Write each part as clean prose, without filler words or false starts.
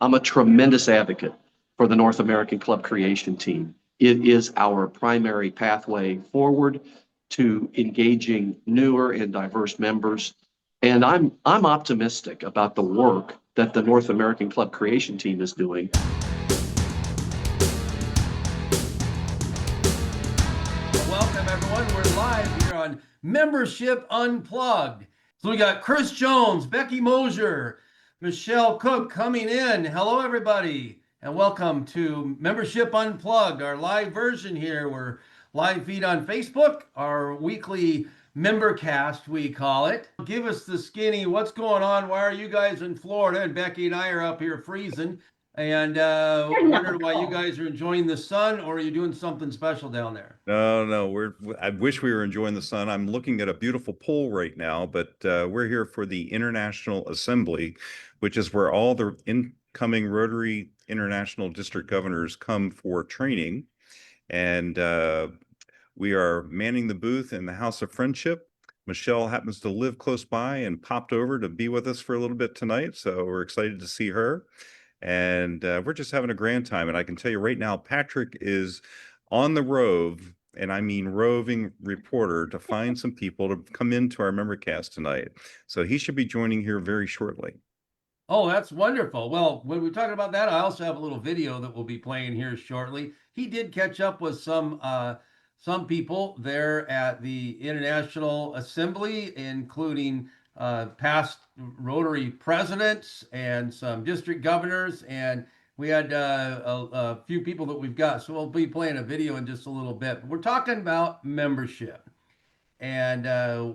I'm a tremendous advocate for the North American Club Creation Team. It is our primary pathway forward to engaging newer and diverse members. And I'm optimistic about the work that the North American Club Creation Team is doing. Welcome everyone. We're live here on Membership Unplugged. So we got Chris Jones, Becky Mosier, Michelle Cook coming in. Hello everybody, and welcome to Membership Unplugged, our live version here. We're live feed on Facebook, our weekly member cast, we call it. Give us the skinny, what's going on? Why are you guys in Florida? And Becky and I are up here freezing. And wondering why you guys are enjoying the sun, or are you doing something special down there? No, I wish we were enjoying the sun. I'm looking at a beautiful pool right now, but we're here for the International Assembly, which is where all the incoming Rotary International District Governors come for training. And we are manning the booth in the House of Friendship. Michelle happens to live close by and popped over to be with us for a little bit tonight. So we're excited to see her. And we're just having a grand time. And I can tell you right now, Patrick is on the rove, and I mean roving reporter, to find some people to come into our member cast tonight. So he should be joining here very shortly. Oh, that's wonderful. Well, when we're talking about that, I also have a little video that we'll be playing here shortly. He did catch up with some people there at the International Assembly, including past Rotary presidents and some district governors, and we had a few people that we've got. So we'll be playing a video in just a little bit. But we're talking about membership, and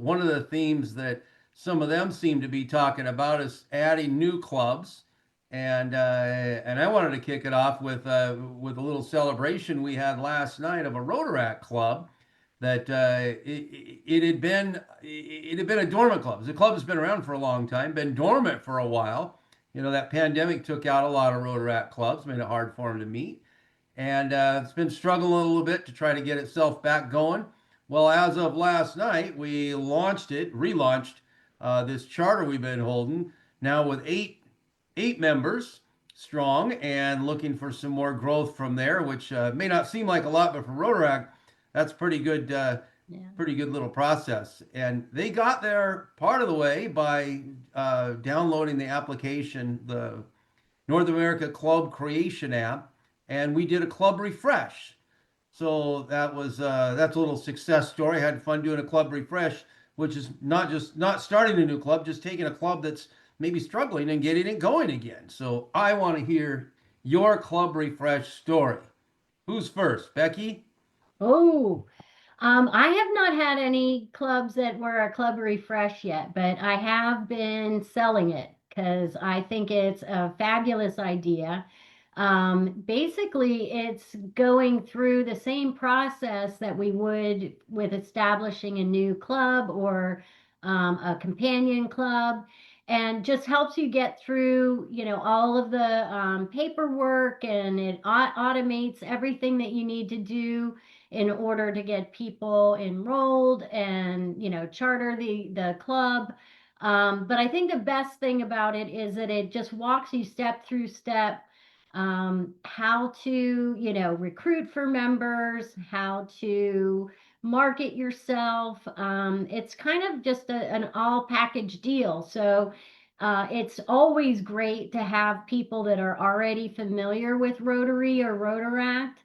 one of the themes that some of them seem to be talking about is adding new clubs. And I wanted to kick it off with a little celebration we had last night of a Rotaract club that it had been a dormant club. The club has been around for a long time, been dormant for a while. You know, that pandemic took out a lot of Rotaract clubs, made it hard for them to meet, and it's been struggling a little bit to try to get itself back going. Well, as of last night, we relaunched this charter we've been holding now with eight members strong, and looking for some more growth from there, which may not seem like a lot, but for Rotaract, that's pretty good little process. And they got there part of the way by downloading the application, the North America Club Creation app, and we did a club refresh. So that's a little success story. I had fun doing a club refresh, which is not starting a new club, just taking a club that's maybe struggling and getting it going again. So I want to hear your club refresh story. Who's first? Becky? Oh, I have not had any clubs that were a club refresh yet, but I have been selling it because I think it's a fabulous idea. Basically, it's going through the same process that we would with establishing a new club or a companion club, and just helps you get through, all of the paperwork, and it automates everything that you need to do in order to get people enrolled and, charter the club. But I think the best thing about it is that it just walks you step through step, how to, recruit for members, how to market yourself. It's kind of just an all package deal. So it's always great to have people that are already familiar with Rotary or Rotaract.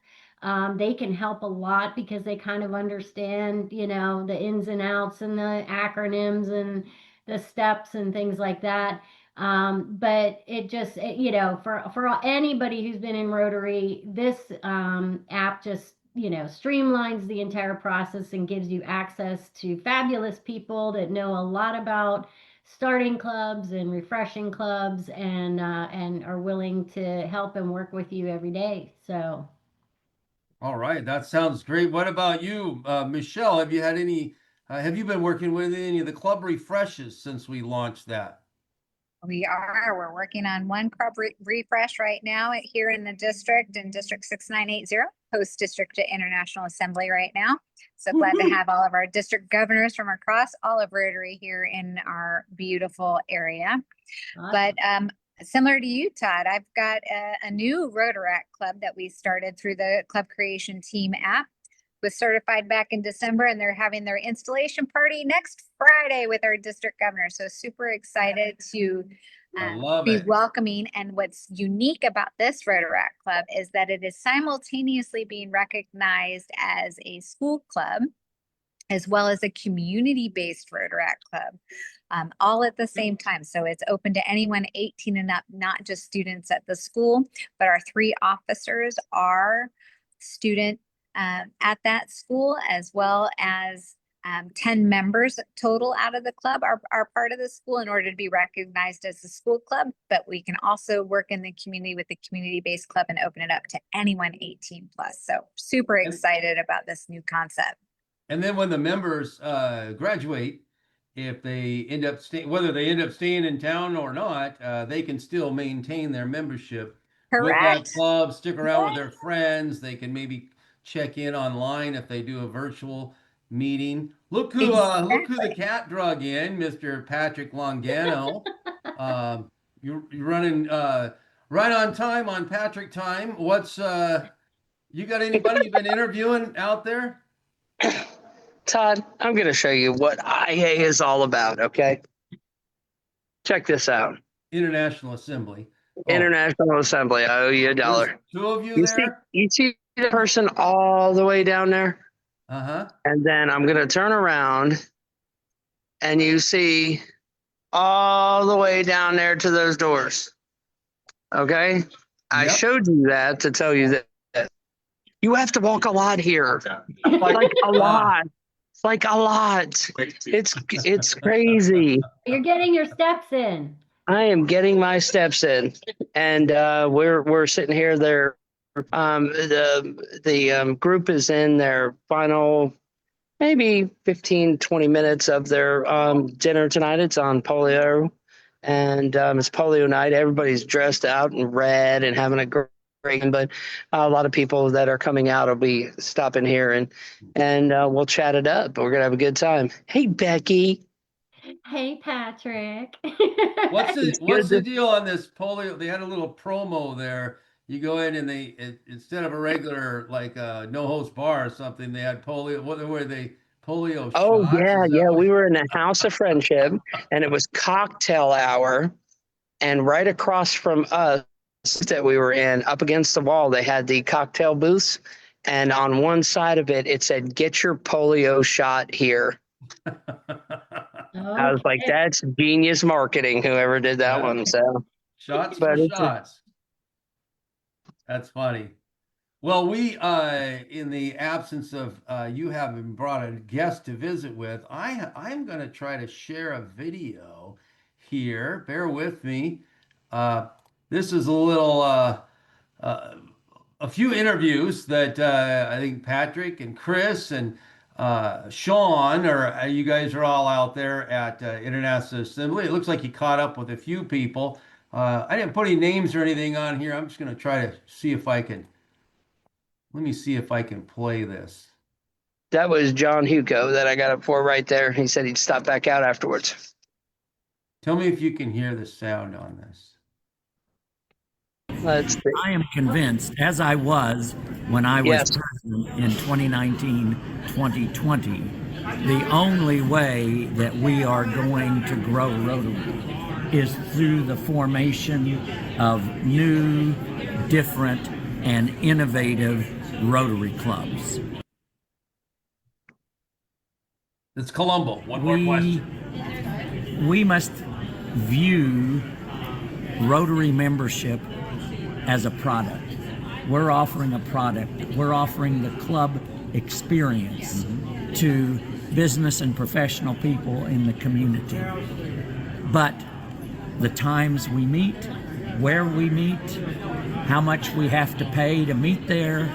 They can help a lot because they kind of understand, the ins and outs and the acronyms and the steps and things like that. But it just, for anybody who's been in Rotary, this app just, streamlines the entire process and gives you access to fabulous people that know a lot about starting clubs and refreshing clubs, and are willing to help and work with you every day. So. All right, that sounds great. What about you, Michelle? Have you been working with any of the club refreshes since we launched that? We are. We're working on one club refresh right now here in the district, in District 6980, host district to International Assembly right now. So glad to have all of our district governors from across all of Rotary here in our beautiful area. Awesome. But Similar to you, Todd, I've got a new Rotaract club that we started through the Club Creation Team app. Was certified back in December, and they're having their installation party next Friday with our district governor. So super excited to I love be it. welcoming. And what's unique about this Rotaract club is that it is simultaneously being recognized as a school club as well as a community-based Rotaract club, all at the same time. So it's open to anyone 18 and up, not just students at the school, but our 3 officers are student at that school, as well as 10 members total out of the club are part of the school in order to be recognized as a school club. But we can also work in the community with the community-based club and open it up to anyone 18 plus. So super excited about this new concept. And then when the members graduate, if they end up whether they end up staying in town or not, they can still maintain their membership with that Correct. club, stick around with their friends. They can maybe check in online if they do a virtual meeting. Look who the cat drug in, Mr. Patrick Longano. You're running right on time on Patrick time. What's you got anybody you've been interviewing out there? Todd, I'm going to show you what IA is all about, okay? Check this out. International Assembly. Oh, International Assembly. I owe you $1. there's 2 of you there? You see the person all the way down there? Uh-huh. And then I'm going to turn around and you see all the way down there to those doors. Okay? I Yep. showed you that to tell you that you have to walk a lot here. Like a lot. It's like a lot. It's crazy. You're getting your steps in. I am getting my steps in, and we're sitting here. There, the group is in their final, maybe 15, 20 minutes of their dinner tonight. It's on polio, and it's polio night. Everybody's dressed out in red and having a great. But a lot of people that are coming out will be stopping here, and we'll chat it up. We're gonna have a good time. Hey, Becky. Hey, Patrick. What's the deal on this polio? They had a little promo there. You go in and instead of a regular like no host bar or something, they had polio. What were they? Polio Oh shots? yeah. We were in a house of friendship, and it was cocktail hour, and right across from us that we were in, up against the wall, they had the cocktail booths, and on one side of it, it said, "Get your polio shot here." I was like, Okay. that's genius marketing, whoever did that Yeah. one. So Shots But for it's a- shots. That's funny. Well, we, in the absence of you having brought a guest to visit with, I'm going to try to share a video here. Bear with me. This is a little, a few interviews that I think Patrick and Chris and Sean, or you guys are all out there at International Assembly. It looks like you caught up with a few people. I didn't put any names or anything on here. I'm just going to try to see if I can. Let me see if I can play this. that was John Hugo that I got up for right there. He said he'd stop back out afterwards. Tell me if you can hear the sound on this. Let's see. I am convinced, as I was when I was Yes. president in 2019, 2020, the only way that we are going to grow Rotary is through the formation of new, different, and innovative Rotary clubs. It's Colombo. One more question. We must view Rotary membership as a product. We're offering a product. We're offering the club experience to business and professional people in the community. But the times we meet, where we meet, how much we have to pay to meet there,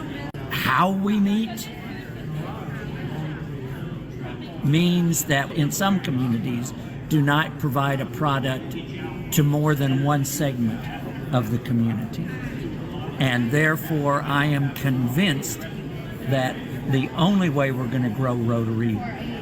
how we meet, means that in some communities do not provide a product to more than one segment of the community. And therefore, I am convinced that the only way we're going to grow Rotary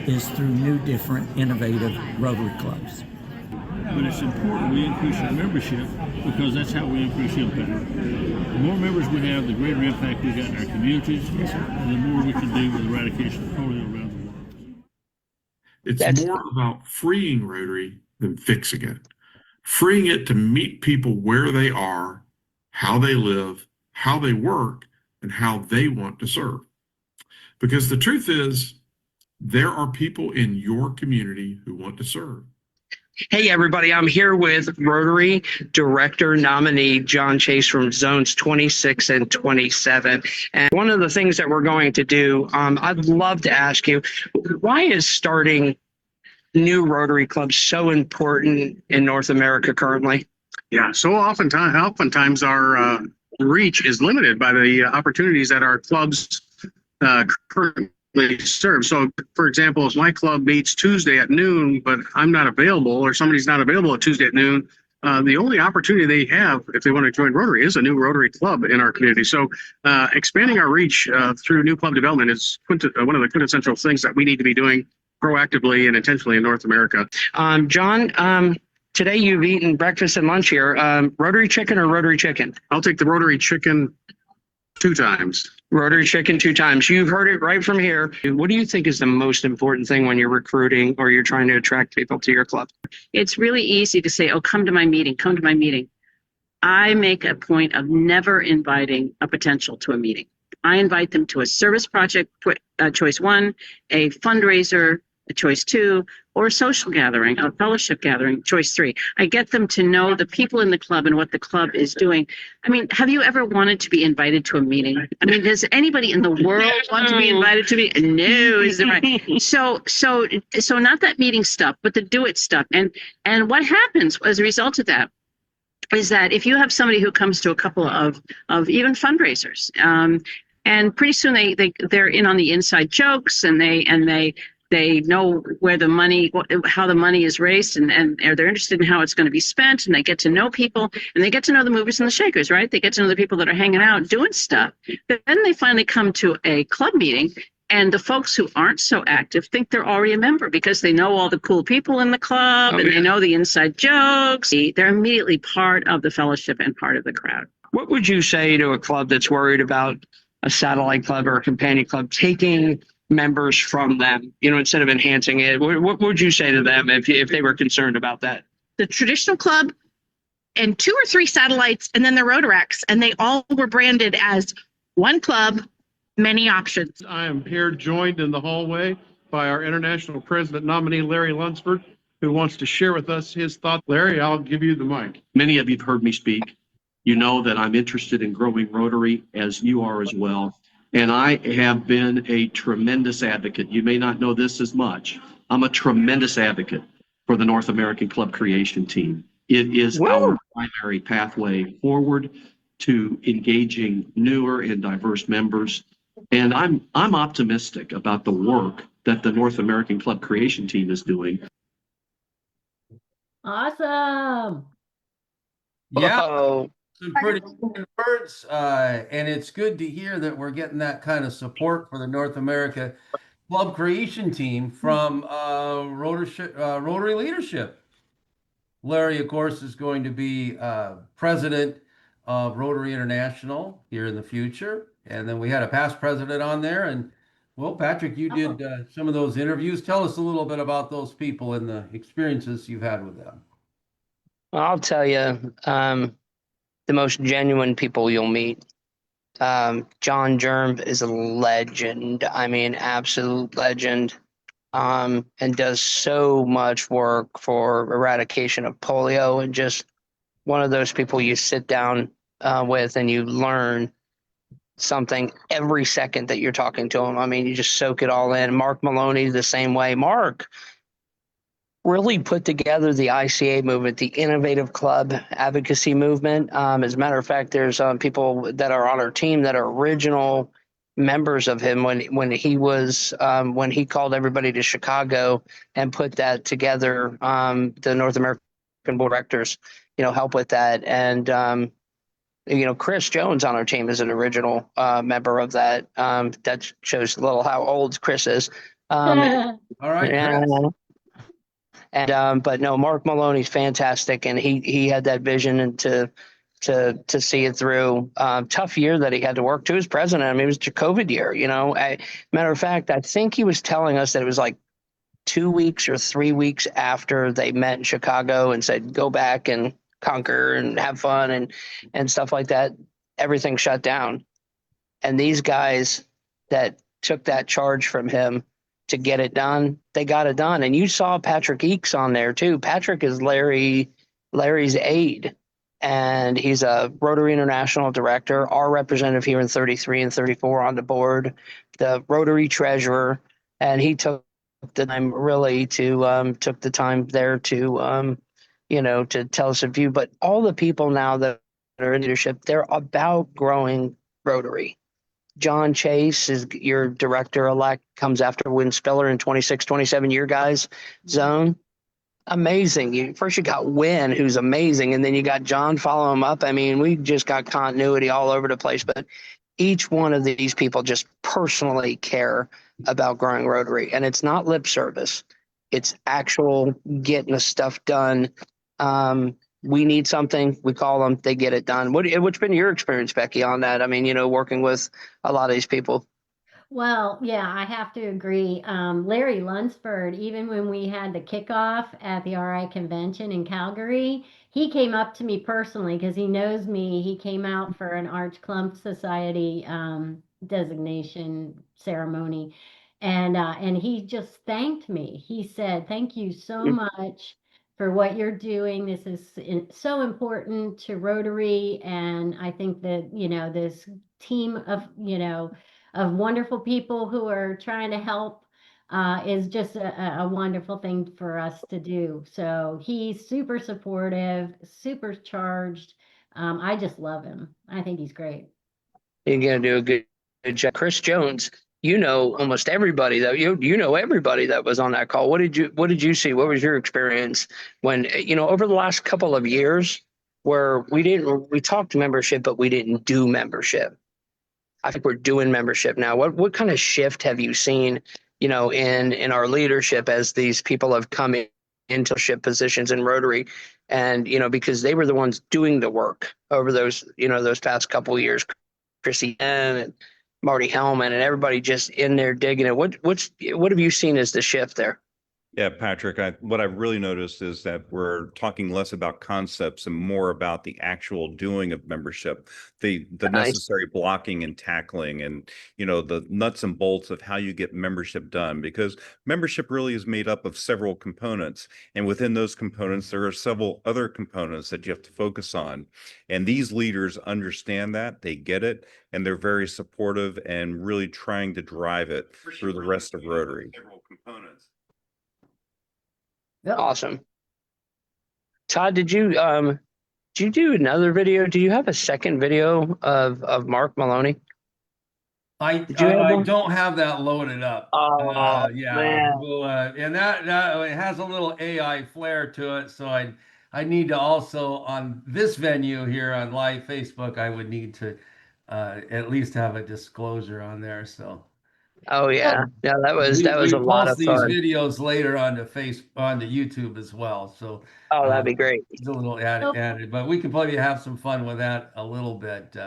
is through new, different, innovative Rotary clubs. But it's important we increase our membership because that's how we increase impact. The more members we have, the greater impact we got in our communities, and the more we can do with eradication of polio around the world. It's That's- more about freeing Rotary than fixing it. Freeing it to meet people where they are, how they live, how they work, and how they want to serve. Because the truth is, there are people in your community who want to serve. Hey, everybody, I'm here with Rotary Director nominee John Chase from Zones 26 and 27. And one of the things that we're going to do, I'd love to ask you, why is starting new Rotary clubs so important in North America currently? Yeah, so oftentimes our reach is limited by the opportunities that our clubs currently serve. So, for example, if my club meets Tuesday at noon, but I'm not available, or somebody's not available at Tuesday at noon, the only opportunity they have if they want to join Rotary is a new Rotary club in our community. So, expanding our reach through new club development is one of the quintessential things that we need to be doing proactively and intentionally in North America. John, today you've eaten breakfast and lunch here. Rotary chicken or Rotary chicken? I'll take the Rotary chicken 2 times. Rotary chicken 2 times. You've heard it right from here. What do you think is the most important thing when you're recruiting or you're trying to attract people to your club? It's really easy to say, oh, come to my meeting, come to my meeting. I make a point of never inviting a potential to a meeting. I invite them to a service project, choice 1, a fundraiser, a choice 2, or a social gathering, a fellowship gathering, choice 3. I get them to know the people in the club and what the club is doing. I mean, have you ever wanted to be invited to a meeting? I mean, does anybody in the world want to be invited to me? No, is it right? So not that meeting stuff, but the do it stuff. And what happens as a result of that is that if you have somebody who comes to a couple of even fundraisers, and pretty soon they're in on the inside jokes, and they know where the money, how the money is raised, and they're interested in how it's going to be spent, and they get to know people, and they get to know the movers and the shakers, right? They get to know the people that are hanging out doing stuff. But then they finally come to a club meeting, and the folks who aren't so active think they're already a member because they know all the cool people in the club, and they know the inside jokes. They're immediately part of the fellowship and part of the crowd. What would you say to a club that's worried about a satellite club or a companion club taking members from them, instead of enhancing it? What would you say to them if they were concerned about that? The traditional club and 2 or 3 satellites, and then the Rotarex, and they all were branded as one club, many options. I am here joined in the hallway by our international president nominee, Larry Lunsford, who wants to share with us his thoughts. Larry, I'll give you the mic. Many of you have heard me speak. You know that I'm interested in growing Rotary, as you are as well. And I have been a tremendous advocate. You may not know this as much. I'm a tremendous advocate for the North American Club Creation Team. It is our primary pathway forward to engaging newer and diverse members. And I'm optimistic about the work that the North American Club Creation Team is doing. Awesome. Yeah. Whoa. Some pretty good words, and it's good to hear that we're getting that kind of support for the North America Club Creation Team from Rotary leadership. Larry, of course, is going to be president of Rotary International here in the future, and then we had a past president on there. And well, Patrick, you did some of those interviews. Tell us a little bit about those people and the experiences you've had with them. I'll tell you, the most genuine people you'll meet. John Germ is a legend. I mean, absolute legend. And does so much work for eradication of polio, and just one of those people you sit down with and you learn something every second that you're talking to him. I mean, you just soak it all in. Mark Maloney, the same way. Mark really put together the ICA movement, the innovative club advocacy movement. As a matter of fact, there's people that are on our team that are original members of him when he was when he called everybody to Chicago and put that together. The North American Board of Directors, help with that. And Chris Jones on our team is an original member of that. That shows a little how old Chris is. All right. And, But no, Mark Maloney's fantastic, and he had that vision and to see it through. Tough year that he had to work to as president. I mean, it was a COVID year. Matter of fact, I think he was telling us that it was like 2 weeks or 3 weeks after they met in Chicago and said, go back and conquer and have fun and stuff like that. Everything shut down. And these guys that took that charge from him to get it done, they got it done. And you saw Patrick Eakes on there too. Patrick is Larry's aide, and he's a Rotary International director, our representative here in 33 and 34 on the board, the Rotary treasurer, and he took the time really took the time there to to tell us a view. But all the people now that are in leadership, they're about growing Rotary. John Chase is your director-elect, comes after Win Spiller in 26, 27-year guys zone. Amazing. First you got Win, who's amazing, and then you got John follow him up. I mean, we just got continuity all over the place, but each one of these people just personally care about growing Rotary. And it's not lip service. It's actual getting the stuff done. We need something, we call them, they get it done. What's been your experience, Becky, on that? I mean, working with a lot of these people. Well, yeah, I have to agree. Larry Lunsford, even when we had the kickoff at the RI convention in Calgary, he came up to me personally because he knows me. He came out for an Arch Clump Society designation ceremony, and he just thanked me. He said, "Thank you so much for what you're doing. This is so important to Rotary, and I think that this team of wonderful people who are trying to help is just a wonderful thing for us to do." So he's super supportive, super charged. I just love him. I think he's great. You're going to do a good job. Chris Jones, almost everybody though. You know everybody that was on that call. What did you see? What was your experience when, over the last couple of years where we talked membership, but we didn't do membership? I think we're doing membership now. What kind of shift have you seen, in our leadership as these people have come into leadership positions in Rotary, and because they were the ones doing the work over those past couple of years, Chrissy and Marty Hellman and everybody just in there digging it. What have you seen as the shift there? Yeah, Patrick, what I've really noticed is that we're talking less about concepts and more about the actual doing of membership, the Nice. necessary blocking and tackling, and the nuts and bolts of how you get membership done, because membership really is made up of several components, and within those components there are several other components that you have to focus on, and these leaders understand that, they get it, and they're very supportive and really trying to drive it through the rest of Rotary. Several components. Yep. Awesome. Todd, did you do another video? Do you have a second video of Mark Maloney? I Did you have one? don't have that loaded up. Oh, Yeah, man. well, and that it has a little AI flair to it, so I need to also, on this venue here on live Facebook, I would need to at least have a disclosure on there. So Oh yeah. Yeah, that was we a lot post of these fun. videos later onto YouTube as well. So Oh, that'd be great. it's a little added, but we can probably have some fun with that a little bit.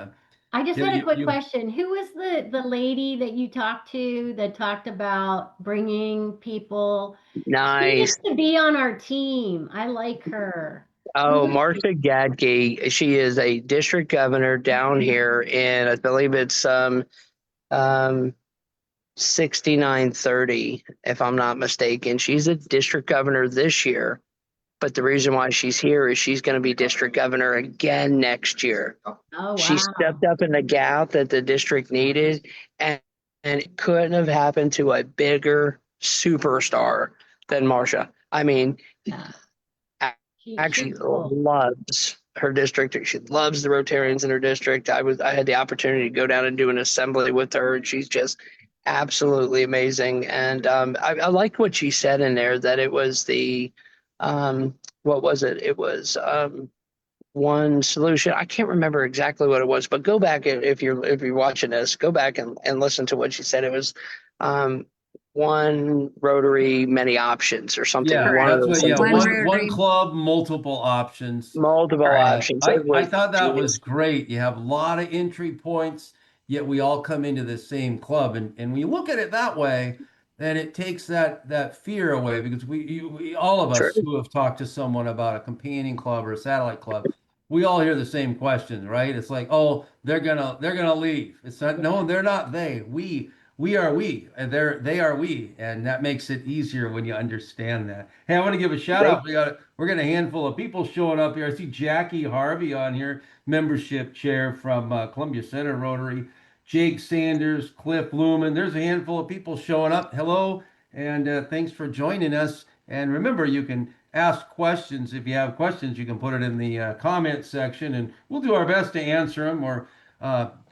I just Yeah, had a quick you- question. Who was the lady that you talked to that talked about bringing people? She Nice. needs to be on our team. I like her. Oh, Marcia Gadke. She is a district governor down here in, I believe it's 6930, if I'm not mistaken. She's a district governor this year, but the reason why she's here is she's going to be district governor again next year. Oh, She wow. stepped up in the gap that the district needed, and it couldn't have happened to a bigger superstar than Marcia. I mean, actually She's cool. loves her district. She loves the Rotarians in her district. I had the opportunity to go down and do an assembly with her, and she's just absolutely amazing. And I like what she said in there, that it was the what was it? It was one solution. I can't remember exactly what it was, but go back if you're watching this, go back and listen to what she said. It was one Rotary, many options or something. Yeah, One of that's those what, yeah, things. It One was one Rotary. club, multiple options. multiple Correct. options. It I was thought that was genius. great. You have a lot of entry points, yet we all come into the same club. And when you look at it that way, then it takes that fear away because we all of us True. who have talked to someone about a companion club or a satellite club, we all hear the same questions, right? It's like, oh, they're gonna leave. It's not, no, they're not they. We are we, and they are we, and that makes it easier when you understand that. Hey, I want to give a shout They out. We're getting a handful of people showing up here. I see Jackie Harvey on here, membership chair from Columbia Center Rotary. Jake Sanders, Cliff Lumen. There's a handful of people showing up. Hello, and thanks for joining us. And remember, you can ask questions. If you have questions, you can put it in the comment section, and we'll do our best to answer them, or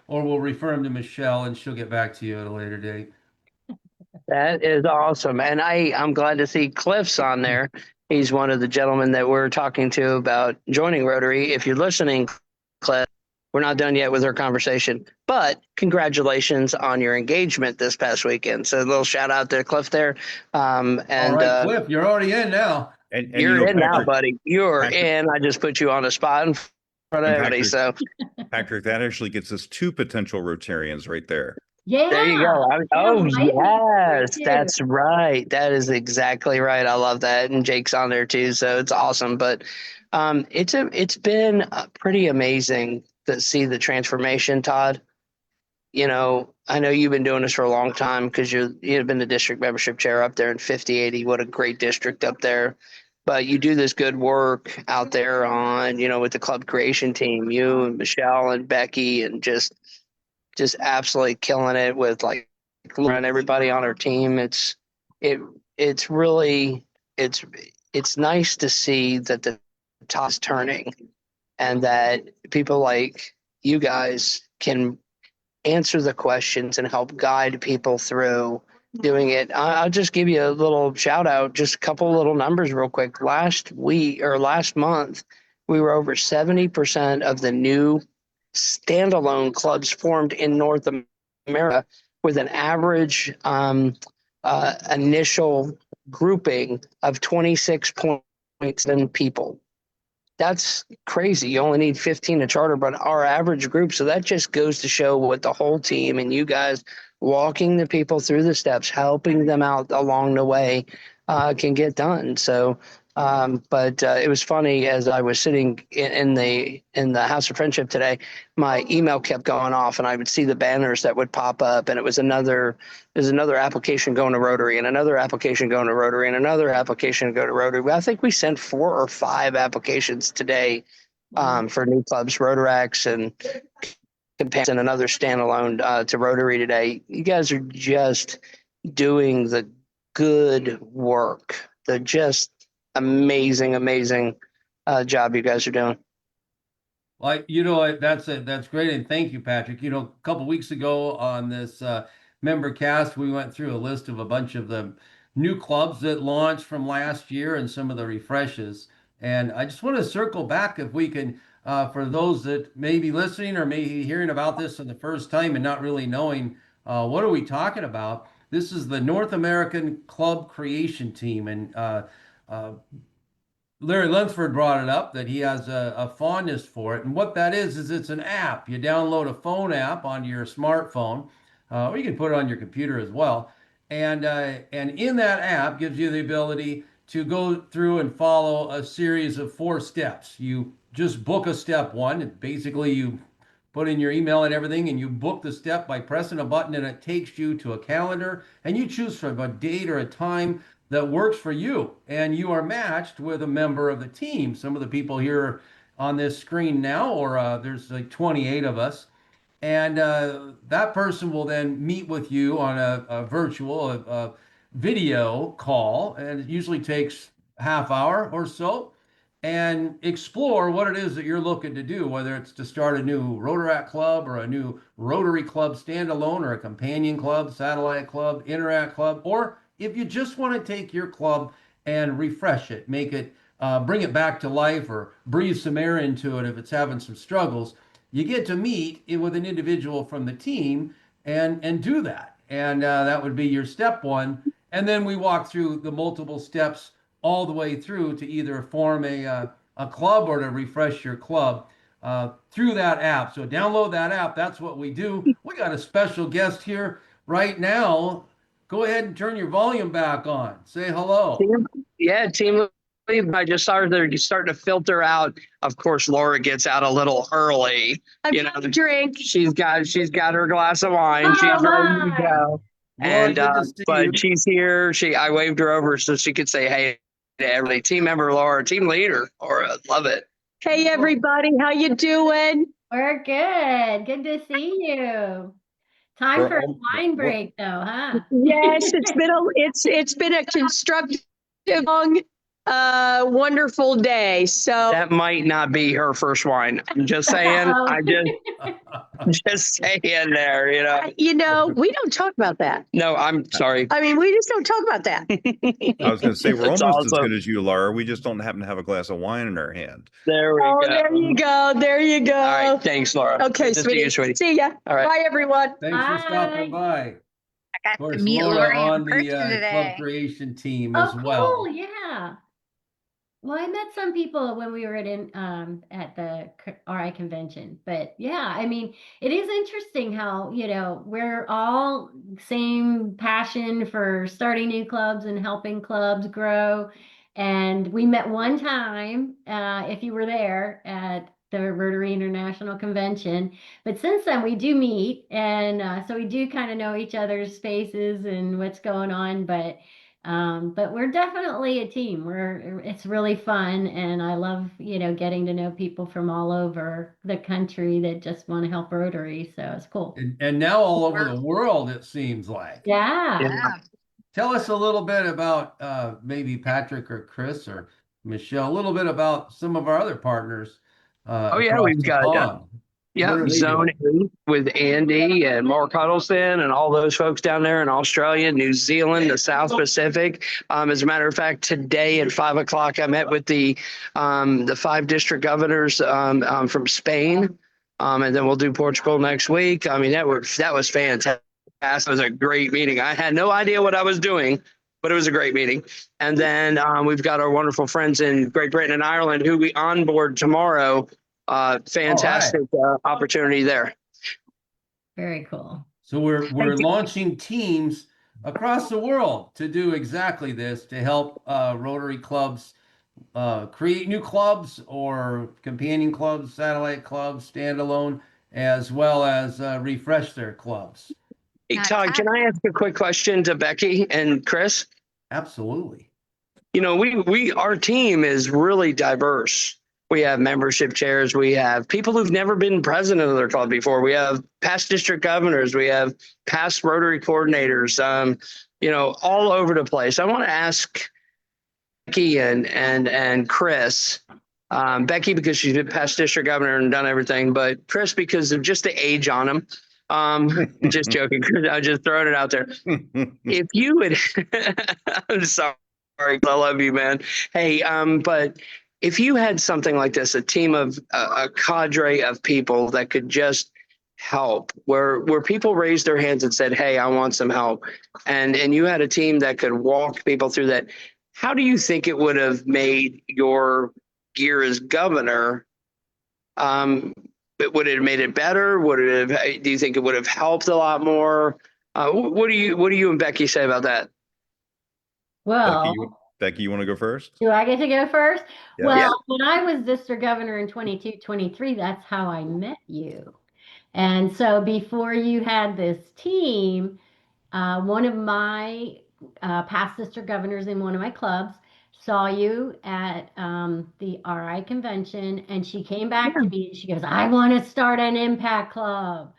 we'll refer them to Michelle, and she'll get back to you at a later date. That is awesome. And I'm glad to see Cliff's on there. He's one of the gentlemen that we're talking to about joining Rotary. If you're listening, Cliff, we're not done yet with our conversation, but congratulations on your engagement this past weekend. So a little shout out to Cliff there. All And right, Cliff, you're already in now. And you you're know, in now, Patrick, buddy. You're Patrick, in. I just put you on the spot in front of and everybody. So Patrick, that actually gets us two potential Rotarians right there. Yeah. there you go. Yeah, Oh, Lightning yes, too. that's right. That is exactly right. I love that. And Jake's on there too. So it's awesome. But it's been pretty amazing to see the transformation, Todd. You know, I know you've been doing this for a long time because you've been the district membership chair up there in 5080. What a great district up there. But you do this good work out there on, with the club creation team, you and Michelle and Becky, and just absolutely killing it with like running everybody on our team. It it's really it's nice to see that the top's turning and that people like you guys can answer the questions and help guide people through doing it. I'll just give you a little shout out, just a couple little numbers real quick. Last month, we were over 70% of the new standalone clubs formed in North America with an average initial grouping of 26.7 people. That's crazy. You only need 15 to charter, but our average group. So that just goes to show what the whole team and you guys walking the people through the steps, helping them out along the way can get done. So, but it was funny as I was sitting in the House of Friendship today, my email kept going off and I would see the banners that would pop up and there's another application going to Rotary and another application going to Rotary and another application go to Rotary. I think we sent 4 or 5 applications today for new clubs, Rotaract and Companion and another standalone to Rotary today. You guys are just doing the good work. The just amazing job you guys are doing. Like, that's great. And thank you, Patrick. A couple weeks ago on this member cast, we went through a list of a bunch of the new clubs that launched from last year and some of the refreshes. And I just want to circle back if we can, for those that may be listening or may be hearing about this for the first time and not really knowing what are we talking about. This is the North American Club Creation Team. And Larry Lunsford brought it up that he has a fondness for it. And what that is it's an app. You download a phone app onto your smartphone, or you can put it on your computer as well. And in that app gives you the ability to go through and follow a series of 4 steps. You just book a step 1. And basically, you put in your email and everything, and you book the step by pressing a button, and it takes you to a calendar. And you choose from a date or a time that works for you, and you are matched with a member of the team. Some of the people here on this screen now, or there's like 28 of us, and that person will then meet with you on a virtual video call, and it usually takes half hour or so, and explore what it is that you're looking to do, whether it's to start a new Rotaract club or a new Rotary club standalone or a companion club, satellite club, interact club, or if you just want to take your club and refresh it, make it, bring it back to life or breathe some air into it if it's having some struggles, you get to meet with an individual from the team and do that. and that would be your step one. And then we walk through the multiple steps all the way through to either form a club or to refresh your club through that app. So download that app. That's what we do. We got a special guest here right now. Go ahead and turn your volume back on. Say hello. Team lead. I just started there. You starting to filter out. Of course, Laura gets out a little early. You know, Drink. she's got her glass of wine. Oh, She's ready to my. go. Laura, And good to see you. but she's here. I waved her over so she could say hey to everybody. Team member Laura, team leader Laura, love it. Hey, everybody. How you doing? We're good. Good to see you. Time We're for a all- wine break, though, huh? Yes, it's been a constructive, long, wonderful day. So That might not be her first wine. I'm just saying. Oh. Just saying there. we don't talk about that. No, I'm sorry. I mean, we just don't talk about that. I was going to say, we're That's almost as awesome. good as you, Laura. We just don't happen to have a glass of wine in our hand. There we Oh, go. there you go. There you go. All right, thanks, Laura. Okay, Good to see you, sweetie. sweetie. See ya. All right. Bye, everyone. Thanks for stopping by. I Of got to course, meet Laura Lori on in person the club today. creation team Oh, as well. cool. Yeah. Well, I met some people when we were at the RI convention, but yeah, I mean, it is interesting how, we're all same passion for starting new clubs and helping clubs grow. And we met one time, if you were there at the Rotary International Convention, but since then we do meet, and so we do kind of know each other's faces and what's going on, but we're definitely a team. It's really fun, and I love, getting to know people from all over the country that just want to help Rotary. So it's cool. And now all over the world, it seems like. Yeah. Yeah. Tell us a little bit about maybe Patrick or Chris or Michelle, a little bit about some of our other partners Oh, yeah, across we've the got pond. What are they Zone doing? 8 with Andy and Mark Huddleston and all those folks down there in Australia, New Zealand, the South Pacific. As a matter of fact, today at 5 o'clock, I met with the 5 district governors from Spain, and then we'll do Portugal next week. I mean, that was fantastic. It was a great meeting. I had no idea what I was doing, but it was a great meeting. And then we've got our wonderful friends in Great Britain and Ireland who we onboard tomorrow. Fantastic opportunity there. Very cool. So we're launching teams across the world to do exactly this, to help Rotary clubs create new clubs or companion clubs, satellite clubs, standalone, as well as refresh their clubs. Hey, Todd, can I ask a quick question to Becky and Chris? Absolutely. Our team is really diverse. We have membership chairs. We have people who've never been president of their club before. We have past district governors. We have past Rotary coordinators, all over the place. I want to ask Becky and Chris, Becky, because she's been past district governor and done everything, but Chris, because of just the age on him. Just joking. I'm just throwing it out there. If you would, I'm sorry. I love you, man. Hey, but if you had something like this, a team of a cadre of people that could just help, where people raised their hands and said, "Hey, I want some help," and you had a team that could walk people through that, how do you think it would have made your year as governor? Would it have made it better? Do you think it would have helped a lot more? What do you and Becky say about that? Well, Becky, you want to go first? do I get to go first? Yeah. Well, when I was district governor in 22, 23, that's how I met you. And so before you had this team, one of my past district governors in one of my clubs saw you at the RI convention, and she came back to me and she goes, "I want to start an impact club."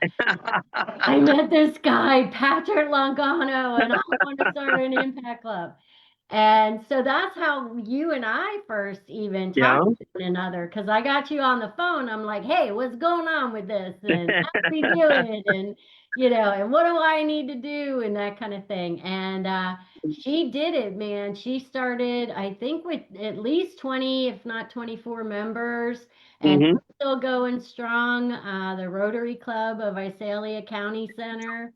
I met this guy, Patrick Longano, and I want to start an impact club. And so that's how you and I first even talked to one another, because I got you on the phone. I'm like, "Hey, what's going on with this? And how do we do it? And, and what do I need to do?" And that kind of thing. And she did it, man. She started, I think, with at least 20, if not 24 members. And we're still going strong. The Rotary Club of Visalia County Center.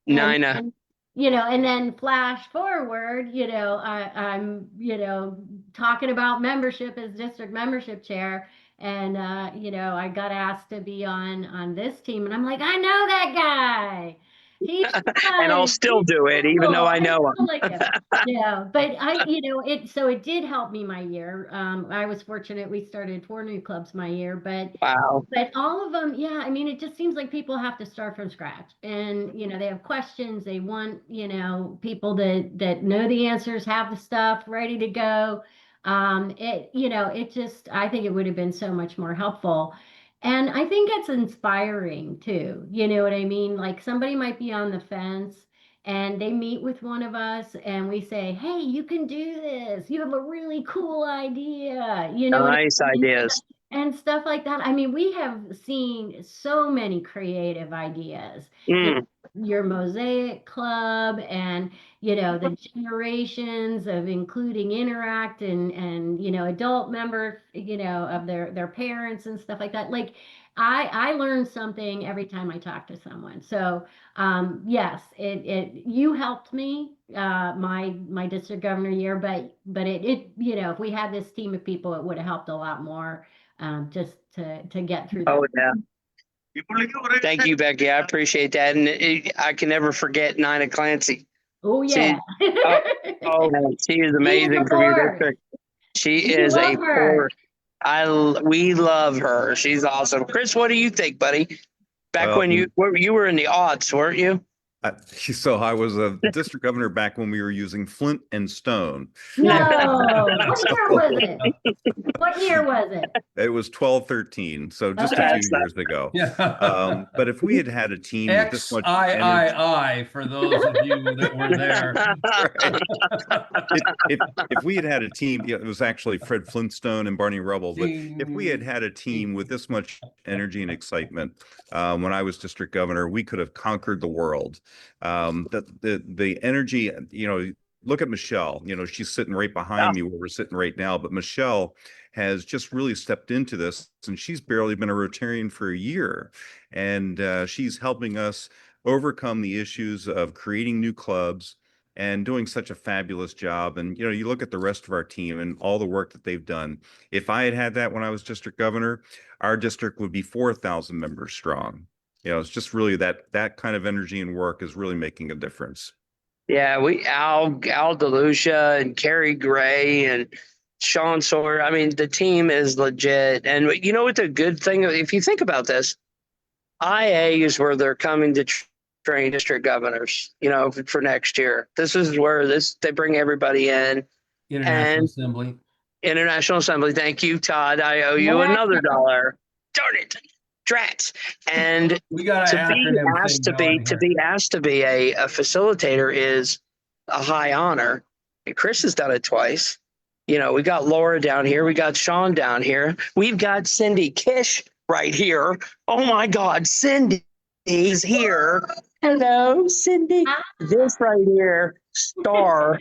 Nina. And, you know, and then flash forward, you know, I'm, you know, talking about membership as district membership chair. And, you know, I got asked to be on this team, and I'm like, I know that guy. He's And I'll fun. still He's do it, even though cool. I know him. Like him. Yeah, but you know, so it did help me my year. I was fortunate. We started 4 new clubs my year, Wow. but all of them, yeah, I mean, it just seems like people have to start from scratch, and you know, they have questions. They want, you know, people that know the answers, have the stuff ready to go. You know, it just, I think it would have been so much more helpful. And I think it's inspiring too. You know what I mean? Like somebody might be on the fence and they meet with one of us and we say, hey, you can do this. You have a really cool idea. You know what I Nice mean? ideas. And stuff like that. I mean, we have seen so many creative ideas. You know, Mm. your Mosaic Club and, you know, the generations of including Interact and you know, adult member, you know, of their parents and stuff like that. Like I learn something every time I talk to someone. So yes, you helped me my district governor year, but it you know, if we had this team of people, it would have helped a lot more just to get through that. Oh, yeah. Thank you, Becky. I appreciate that. And I can never forget Nina Clancy. Oh yeah. Oh, man, she is amazing from your district. She We is a love her. force. We love her. She's awesome. Chris, what do you think, buddy? Back when you were in the aughts, weren't you? So I was a district governor back when we were using flint and stone. No. What year was it? What year was it? It was 12-13, so just Okay. a few years ago. Yeah. But if we had had a team with this much energy, XIII for those of you that were there. if we had had a team, it was actually Fred Flintstone and Barney Rubble. But if we had had a team with this much energy and excitement, when I was district governor, we could have conquered the world. The energy, you know, look at Michelle, you know, she's sitting right behind me where we're sitting right now, but Michelle has just really stepped into this, and she's barely been a Rotarian for a year. And she's helping us overcome the issues of creating new clubs and doing such a fabulous job. And, you know, you look at the rest of our team and all the work that they've done. If I had had that when I was district governor, our district would be 4,000 members strong. You know, it's just really that kind of energy and work is really making a difference. Yeah, Al DeLucia and Carrie Gray and Sean Sawyer. I mean, the team is legit. And you know what the good thing, if you think about this, IA is where they're coming to train district governors, you know, for next year. This is where they bring everybody in. International Assembly. International Assembly. Thank you, Todd. I owe you another $1. Darn it. Drats. And we got to be asked to be a facilitator is a high honor. And Chris has done it twice. You know, we got Laura down here, we got Sean down here, we've got Cindy Kish right here. Oh my God, Cindy is here. Hello, Cindy. This right here, star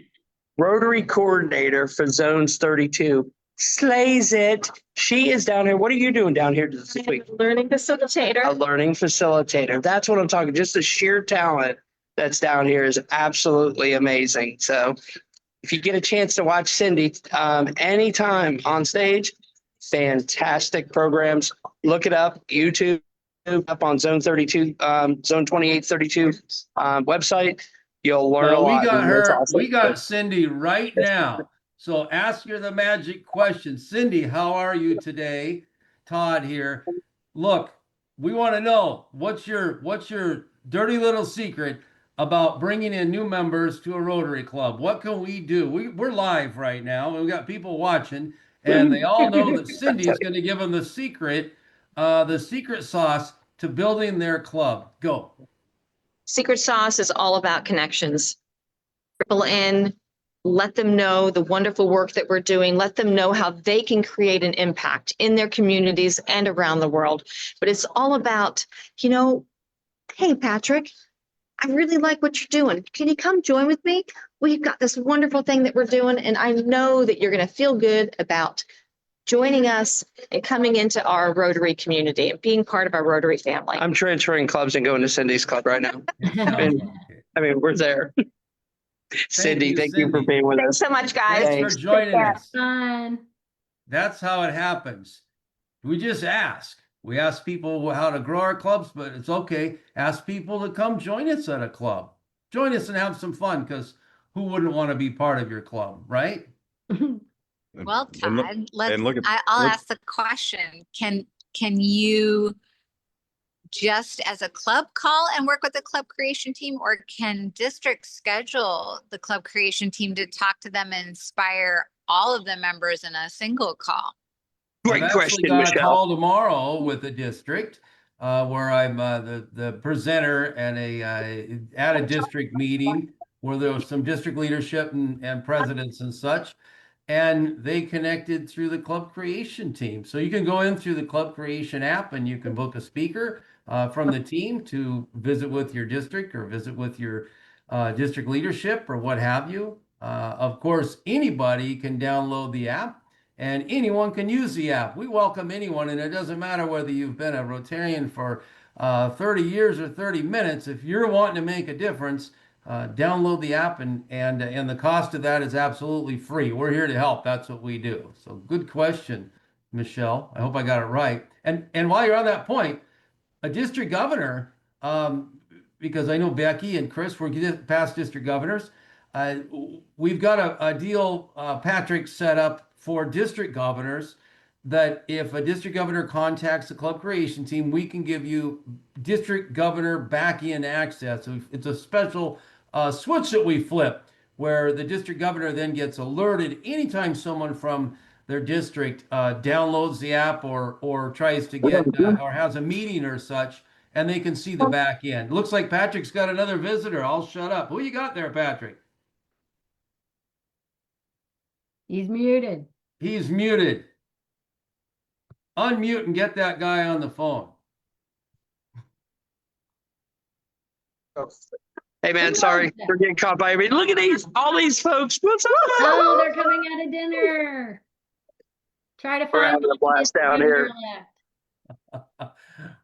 Rotary coordinator for Zones 32. Slays it. She is down here. What are you doing down here this week? Learning facilitator. A learning facilitator. That's what I'm talking. Just the sheer talent that's down here is absolutely amazing. So if you get a chance to watch Cindy anytime on stage, fantastic programs. Look it up. YouTube up on Zone 32, Zone 2832 website. You'll learn a lot. We got her. We got Cindy right now. So ask her the magic question. Cindy, how are you today? Todd here. Look, we want to know what's your dirty little secret about bringing in new members to a Rotary Club. What can we do? We're live right now, and we got people watching, and they all know that Cindy's going to give them the secret sauce to building their club. Go. Secret sauce is all about connections. Triple in. Let them know the wonderful work that we're doing. Let them know how they can create an impact in their communities and around the world. But it's all about, you know, hey, Patrick, I really like what you're doing. Can you come join with me? We've got this wonderful thing that we're doing, and I know that you're going to feel good about joining us and coming into our Rotary community and being part of our Rotary family. I'm transferring clubs and going to Cindy's club right now. I mean, we're there. Cindy, thank you for Cindy. being with Thanks us. so much, guys. Thanks for joining us. Fun. That's how it happens. We just ask. We ask people how to grow our clubs, but it's okay. Ask people to come join us at a club. Join us and have some fun, because who wouldn't want to be part of your club, right? Well, And look- Todd, let's, and look at- I'll look- ask the question. Can you just as a club call and work with the club creation team, or can districts schedule the club creation team to talk to them and inspire all of the members in a single call? Great I've question, actually got a Michelle. call tomorrow with a district where I'm the presenter and at a district meeting where there was some district leadership and presidents and such. And they connected through the club creation team. So you can go in through the club creation app and you can book a speaker from the team to visit with your district or visit with your district leadership or what have you. Of course, anybody can download the app and anyone can use the app. We welcome anyone, and it doesn't matter whether you've been a Rotarian for 30 years or 30 minutes. If you're wanting to make a difference, download the app, and the cost of that is absolutely free. We're here to help. That's what we do. So good question, Michelle. I hope I got it right. And while you're on that point, a district governor, because I know Becky and Chris were past district governors, we've got a deal, Patrick set up for district governors, that if a district governor contacts the club creation team, we can give you district governor back-in access. So it's a special switch that we flip, where the district governor then gets alerted anytime someone from their district downloads the app or tries to get or has a meeting or such, and they can see the back end. Looks like Patrick's got another visitor. I'll shut up. Who you got there, Patrick? He's muted. He's muted. Unmute and get that guy on the phone. Hey man, sorry for getting caught by me. Look at all these folks. What's up? Oh, they're coming out of dinner. Try to We're find having a blast down here.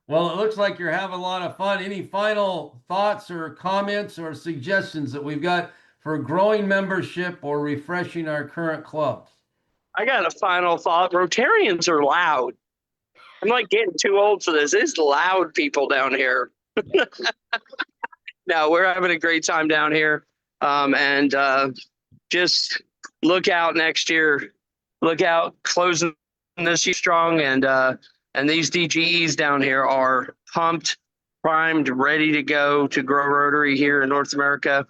Well, it looks like you're having a lot of fun. Any final thoughts or comments or suggestions that we've got for growing membership or refreshing our current clubs? I got a final thought. Rotarians are loud. I'm like getting too old for this. It's loud people down here. No, we're having a great time down here. And just look out next year. Look out, closing this year strong. And these DGEs down here are pumped, primed, ready to go to grow Rotary here in North America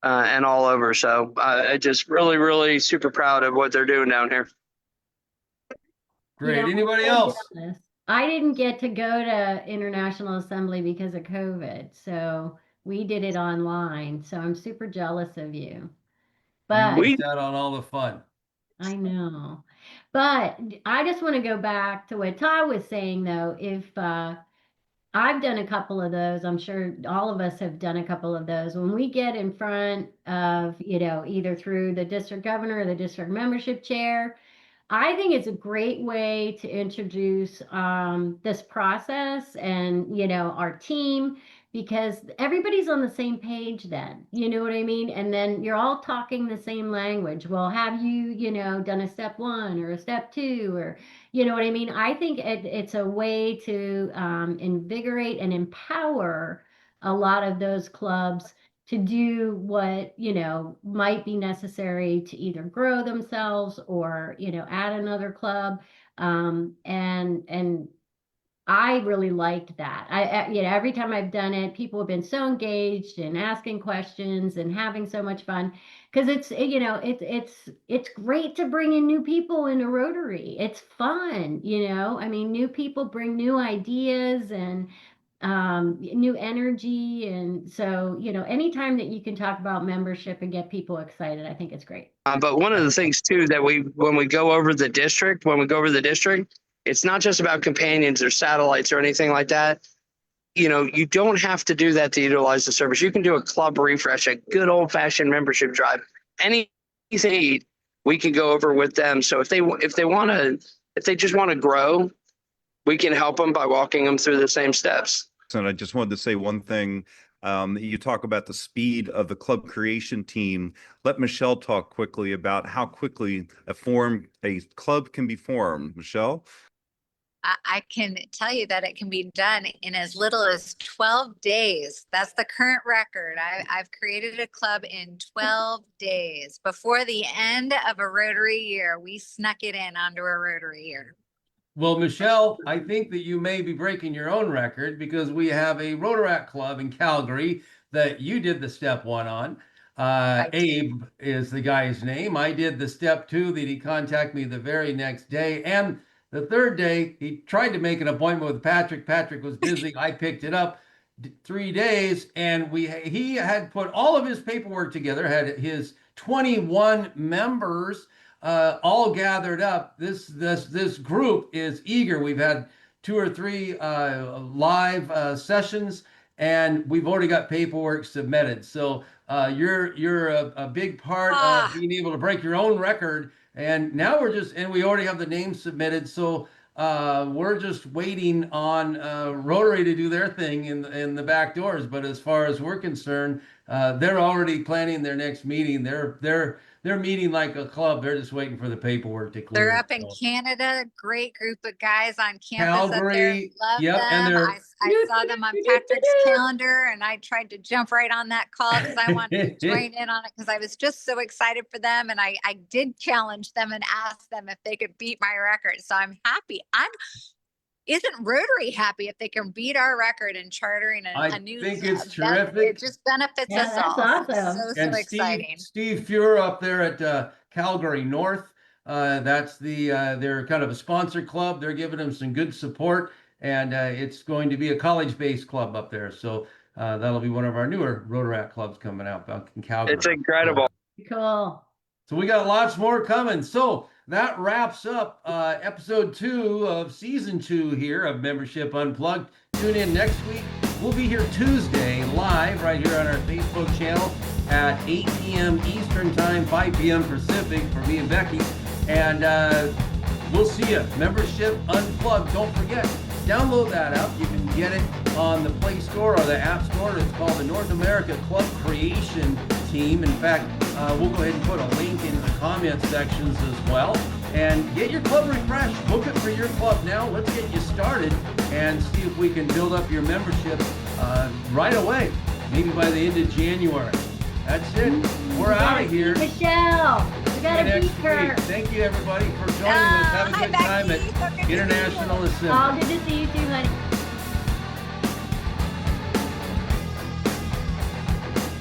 and all over. So I just really, really super proud of what they're doing down here. Great. You know, Anybody I'll be else? honest, I didn't get to go to International Assembly because of COVID. So we did it online. So I'm super jealous of you. But You missed out on all the fun. I know. But I just want to go back to what Todd was saying, though. If I've done a couple of those, I'm sure all of us have done a couple of those. When we get in front of, either through the district governor or the district membership chair, I think it's a great way to introduce this process and, our team, because everybody's on the same page then, you know what I mean? And then you're all talking the same language. Well, have you, done a step 1 or a step 2, or, you know what I mean? I think it's a way to invigorate and empower a lot of those clubs to do what, might be necessary to either grow themselves or, add another club. And I really liked that. Every time I've done it, people have been so engaged and asking questions and having so much fun, because it's great to bring in new people into Rotary. It's fun, I mean, new people bring new ideas and new energy. And so, anytime that you can talk about membership and get people excited, I think it's great. But one of the things too, that when we go over the district, it's not just about companions or satellites or anything like that. You don't have to do that to utilize the service. You can do a club refresh, a good old fashioned membership drive. Anything we can go over with them. So if they just want to grow, we can help them by walking them through the same steps. And I just wanted to say one thing. You talk about the speed of the club creation team. Let Michelle talk quickly about how quickly a club can be formed. Michelle? I can tell you that it can be done in as little as 12 days. That's the current record. I've created a club in 12 days. Before the end of a Rotary year, we snuck it in onto a Rotary year. Well, Michelle, I think that you may be breaking your own record because we have a Rotaract club in Calgary that you did the step 1 on. Abe is the guy's name. I did the step 2 that he contacted me the very next day. And the third day, he tried to make an appointment with Patrick. Patrick was busy. I picked it up 3 days, and he had put all of his paperwork together, had his 21 members all gathered up. This group is eager. We've had 2 or 3 live sessions, and we've already got paperwork submitted. So you're a big part of being able to break your own record. And now we already have the names submitted. So we're just waiting on Rotary to do their thing in the back doors. But as far as we're concerned, they're already planning their next meeting. They're meeting like a club. They're just waiting for the paperwork to clear. They're up in Canada. Great group of guys on campus up there. Calgary. Love Yep, and them. I saw them on Patrick's calendar, and I tried to jump right on that call because I wanted to join in on it because I was just so excited for them. And I did challenge them and ask them if they could beat my record. So I'm happy. Isn't Rotary happy if they can beat our record in chartering a new? I think it's that, terrific. it just benefits us that's all. awesome. So exciting. Steve Fuhr up there at Calgary North. That's they're kind of a sponsor club. They're giving them some good support, and it's going to be a college-based club up there. So that'll be one of our newer Rotaract clubs coming out in Calgary. It's incredible. Cool. So we got lots more coming. So that wraps up episode 2 of season 2 here of Membership Unplugged. Tune in next week. We'll be here Tuesday live right here on our Facebook channel at 8 p.m. Eastern Time, 5 p.m. Pacific for me and Becky. And we'll see you. Membership Unplugged. Don't forget, download that app. You can get it on the Play Store or the App Store. It's called the North America Club Creation Team. In fact, we'll go ahead and put a link in the comment sections as well. And get your club refreshed. Book it for your club now. Let's get you started and see if we can build up your membership right away, maybe by the end of January. That's it. We're out of here. Michelle, we gotta beat her. Thank you, everybody, for joining us. Have a good time at International Assembly. Oh, good to see you too, honey.